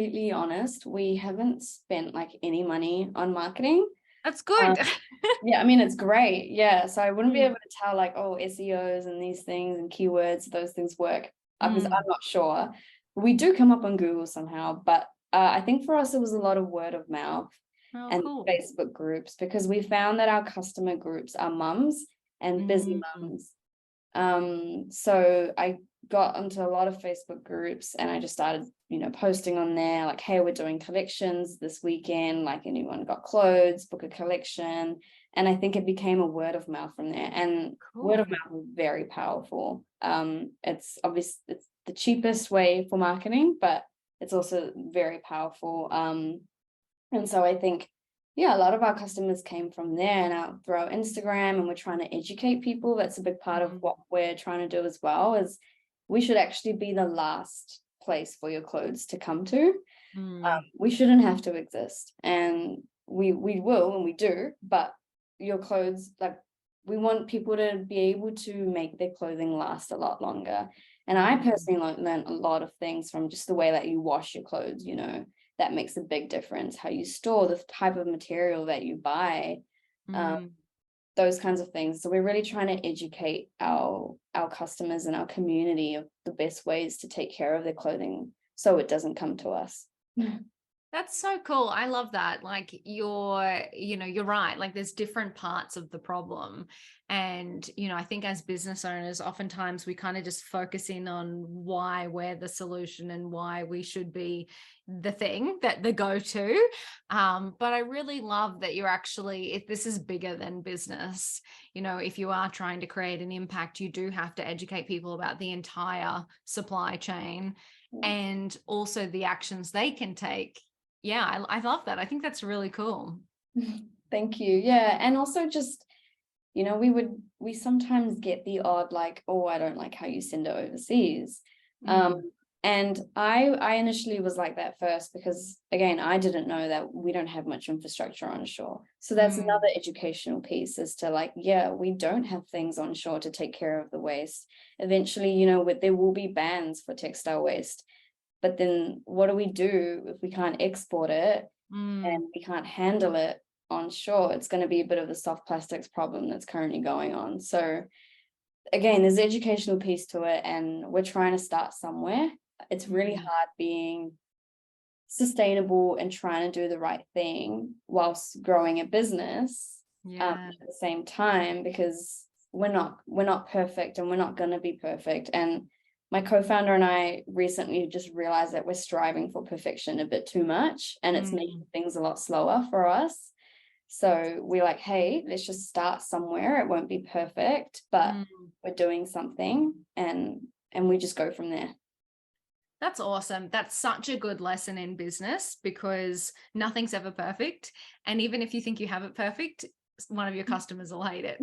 completely honest, we haven't spent like any money on marketing. That's good. Yeah, I mean, it's great. Yeah. So I wouldn't be Mm, able to tell like, oh, SEOs and these things and keywords, those things work because I'm not sure. We do come up on Google somehow, but I think for us, it was a lot of word of mouth oh, and cool. Facebook groups because we found that our customer groups are mums and busy Mm, mums. So I got into a lot of Facebook groups and I just started, posting on there like, hey, we're doing collections this weekend. Like anyone got clothes, book a collection. And I think it became a word of mouth from there. And word cool. of mouth is very powerful. It's obvious it's the cheapest way for marketing, but it's also very powerful. And so I think, yeah, a lot of our customers came from there and out through our Instagram, and we're trying to educate people. That's a big part of what we're trying to do as well, is we should actually be the last place for your clothes to come to. We shouldn't have to exist. And we will, and we do, but your clothes, like, we want people to be able to make their clothing last a lot longer. And I personally learned a lot of things from just the way that you wash your clothes, that makes a big difference. How you store, the type of material that you buy, those kinds of things. So we're really trying to educate our customers and our community of the best ways to take care of their clothing so it doesn't come to us. That's so cool. I love that. Like you're right. Like there's different parts of the problem. And, I think as business owners, oftentimes we kind of just focus in on why we're the solution and why we should be the thing that the go-to. But I really love that you're actually, if this is bigger than business, if you are trying to create an impact, you do have to educate people about the entire supply chain and also the actions they can take. Yeah, I love that. I think that's really cool. Thank you. Yeah. And also just, we sometimes get the odd like, oh, I don't like how you send it overseas. And I initially was like that first because, again, I didn't know that we don't have much infrastructure on shore. So that's another educational piece, is to like, yeah, we don't have things on shore to take care of the waste. Eventually, there will be bans for textile waste. But then what do we do if we can't export it and we can't handle it on shore? It's going to be a bit of the soft plastics problem that's currently going on. So again, there's an educational piece to it, and we're trying to start somewhere. It's really hard being sustainable and trying to do the right thing whilst growing a business at the same time, because we're not perfect and we're not going to be perfect. And my co-founder and I recently just realized that we're striving for perfection a bit too much, and it's making things a lot slower for us. So we're like, hey, let's just start somewhere. It won't be perfect, but we're doing something, and we just go from there. That's awesome. That's such a good lesson in business, because nothing's ever perfect. And even if you think you have it perfect, one of your customers will hate it.